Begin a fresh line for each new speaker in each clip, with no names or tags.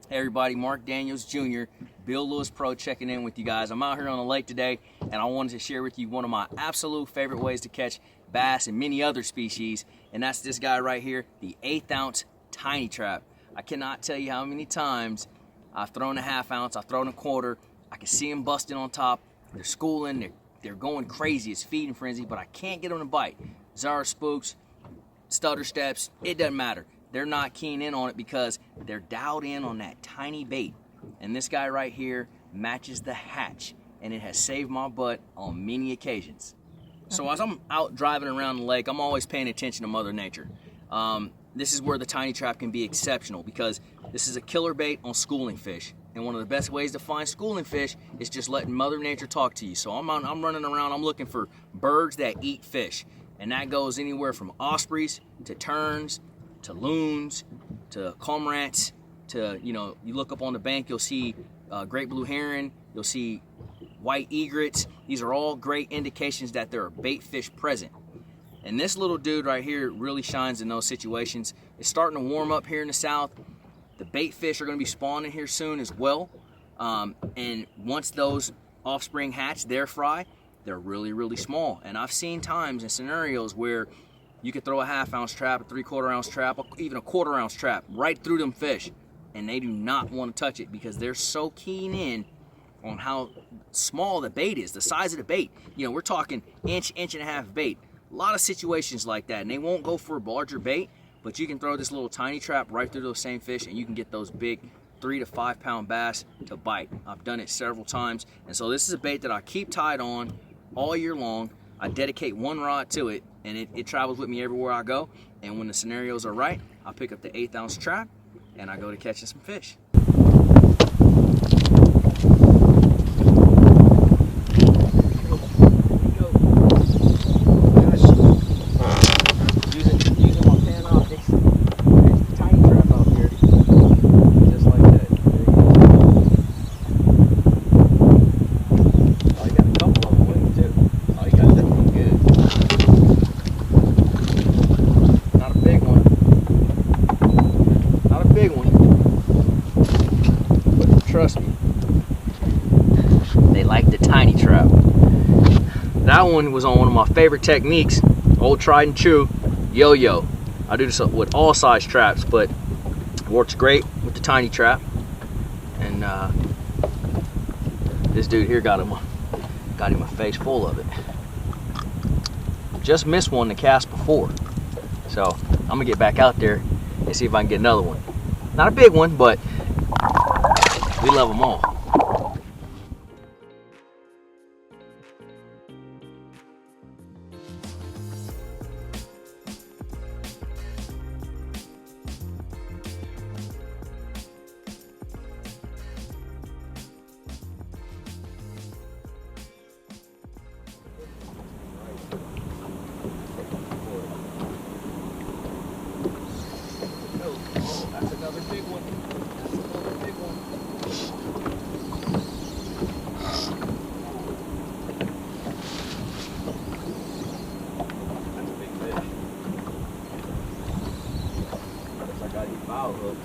Hey everybody, Mark Daniels Jr., Bill Lewis Pro checking in with you guys. I'm out here on the lake today and I wanted to share with you one of my absolute favorite ways to catch bass and many other species, and that's this guy right here, the 1/8 ounce tiny trap. I cannot tell you how many times I've thrown a 1/2 ounce, I've thrown a quarter, I can see them busting on top, they're schooling, they're going crazy, it's feeding frenzy, but I can't get them to bite. Zara spooks, stutter steps, it doesn't matter. They're not keying in on it because they're dialed in on that tiny bait. And this guy right here matches the hatch, and it has saved my butt on many occasions. So as I'm out driving around the lake, I'm always paying attention to Mother Nature. This is where the tiny trap can be exceptional because this is a killer bait on schooling fish. And one of the best ways to find schooling fish is just letting Mother Nature talk to you. So I'm running around, I'm looking for birds that eat fish. And that goes anywhere from ospreys to terns, to loons, to cormorants, to, you look up on the bank, you'll see great blue heron, you'll see white egrets. These are all great indications that there are bait fish present. And this little dude right here really shines in those situations. It's starting to warm up here in the south. The bait fish are going to be spawning here soon as well. And once those offspring hatch, they're fry, they're really, really small. And I've seen times and scenarios where you could throw a 1/2 ounce trap, a 3/4 ounce trap, even a 1/4 ounce trap right through them fish, and they do not want to touch it because they're so keen in on how small the bait is, the size of the bait. We're talking inch and a half bait. A lot of situations like that, and they won't go for a larger bait, but you can throw this little tiny trap right through those same fish, and you can get those big 3 to 5 pound bass to bite. I've done it several times, and so this is a bait that I keep tied on all year long. I dedicate one rod to it, and it travels with me everywhere I go. And when the scenarios are right, I pick up the 1/8 ounce trap and I go to catching some fish. Using my pan optics, there's the tiny trap out there, just like that. There you go. Oh, you got a couple of them with you too. Oh, you got that one good. Not a big one. Not a big one. But trust me, they like the tiny trap. That one was on one of my favorite techniques, old tried and true, yo-yo. I do this with all size traps, but it works great with the tiny trap. And this dude here got him a face full of it. Just missed one to cast before, so I'm gonna get back out there and see if I can get another one. Not a big one, but we love them all. Oh, that's another big one. That's another big one. That's a big fish. Guess I gotta get bow hooked.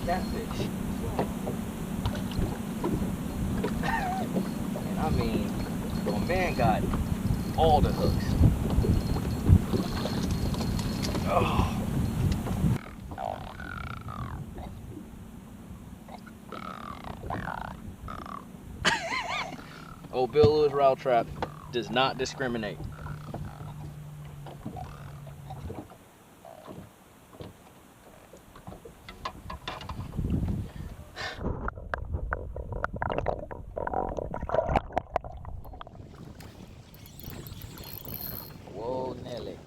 Catfish. And I mean, my man got all the hooks. Oh. Old Bill Lewis Route Trap does not discriminate. Whoa, Nelly.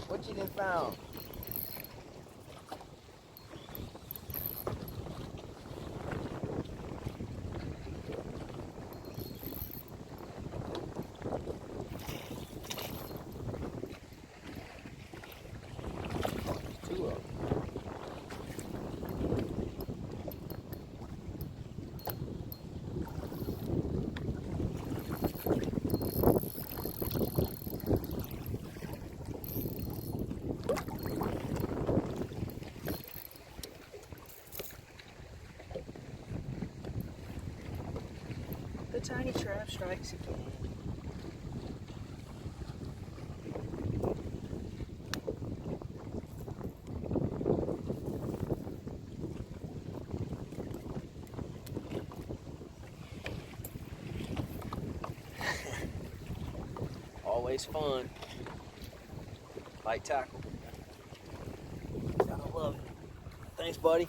What catching and found. Two of them. The tiny trap strikes again. Always fun. Light tackle. Gotta love it. Thanks, buddy.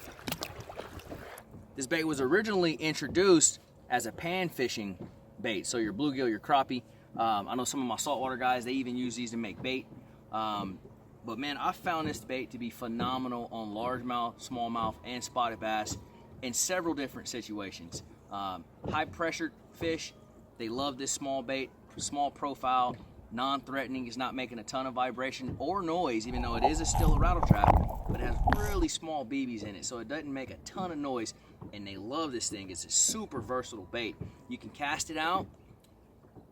This bait was originally introduced as a pan fishing bait. So your bluegill, your crappie. I know some of my saltwater guys, they even use these to make bait. But man, I found this bait to be phenomenal on largemouth, smallmouth, and spotted bass in several different situations. High pressure fish, they love this small bait, small profile, non-threatening, it's not making a ton of vibration or noise, even though it is still a rattle trap, but it has really small BBs in it, so it doesn't make a ton of noise, and they love this thing. It's a super versatile bait. You can cast it out,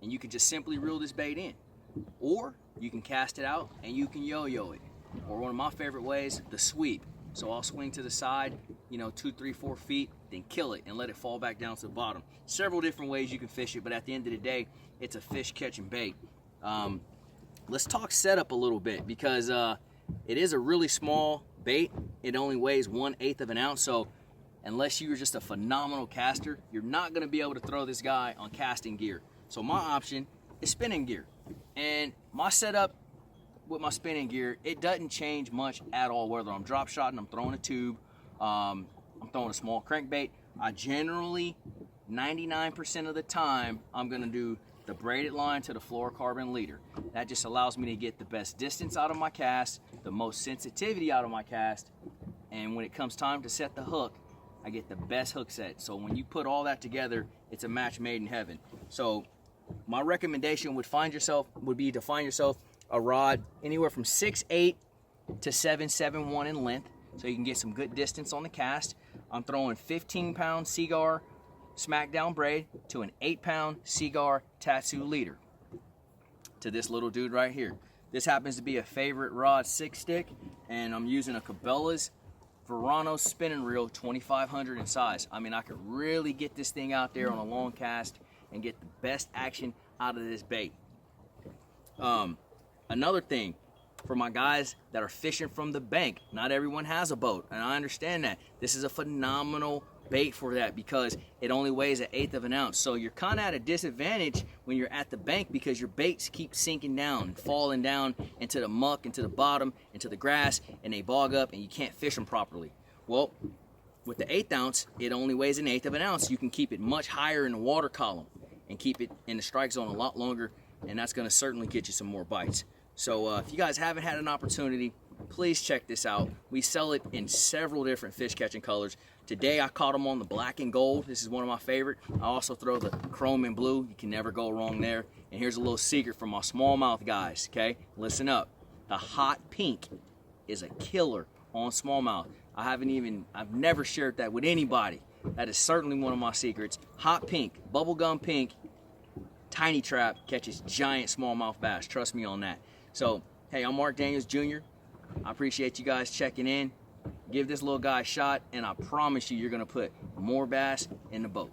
and you can just simply reel this bait in, or you can cast it out, and you can yo-yo it, or one of my favorite ways, the sweep. So I'll swing to the side, 2, 3, 4 feet, then kill it and let it fall back down to the bottom. Several different ways you can fish it, but at the end of the day, it's a fish catching bait. Let's talk setup a little bit, because it is a really small bait. It only weighs 1/8 of an ounce, so unless you're just a phenomenal caster, you're not going to be able to throw this guy on casting gear. So my option is spinning gear, and my setup with my spinning gear, it doesn't change much at all. Whether I'm drop shotting, I'm throwing a tube, I'm throwing a small crankbait, I generally 99% of the time I'm going to do the braided line to the fluorocarbon leader. That just allows me to get the best distance out of my cast, the most sensitivity out of my cast, and when it comes time to set the hook, I get the best hook set. So when you put all that together, it's a match made in heaven. So my recommendation would be to find yourself a rod anywhere from 6'8" to 7'1" in length, so you can get some good distance on the cast. I'm throwing 15-pound Seaguar smackdown braid to an 8-pound Seaguar Tatsu leader to this little dude right here. This happens to be a favorite rod 6-stick, and I'm using a Cabela's Verano spinning reel, 2500 in size. I mean, I could really get this thing out there on a long cast and get the best action out of this bait. Another thing, for my guys that are fishing from the bank, not everyone has a boat, and I understand that. This is a phenomenal bait for that, because it only weighs 1/8 of an ounce. So you're kind of at a disadvantage when you're at the bank, because your baits keep sinking down and falling down into the muck, into the bottom, into the grass, and they bog up and you can't fish them properly. Well, with the 1/8 ounce, it only weighs 1/8 of an ounce. You can keep it much higher in the water column and keep it in the strike zone a lot longer, and that's going to certainly get you some more bites. So if you guys haven't had an opportunity, please check this out. We sell it in several different fish catching colors. Today I caught them on the black and gold. This is one of my favorite. I also throw the chrome and blue. You can never go wrong there. And here's a little secret for my smallmouth guys, okay? Listen up. The hot pink is a killer on smallmouth. I've never shared that with anybody. That is certainly one of my secrets. Hot pink, bubblegum pink, tiny trap catches giant smallmouth bass. Trust me on that. So, hey, I'm Mark Daniels Jr. I appreciate you guys checking in. Give this little guy a shot, and I promise you, you're going to put more bass in the boat.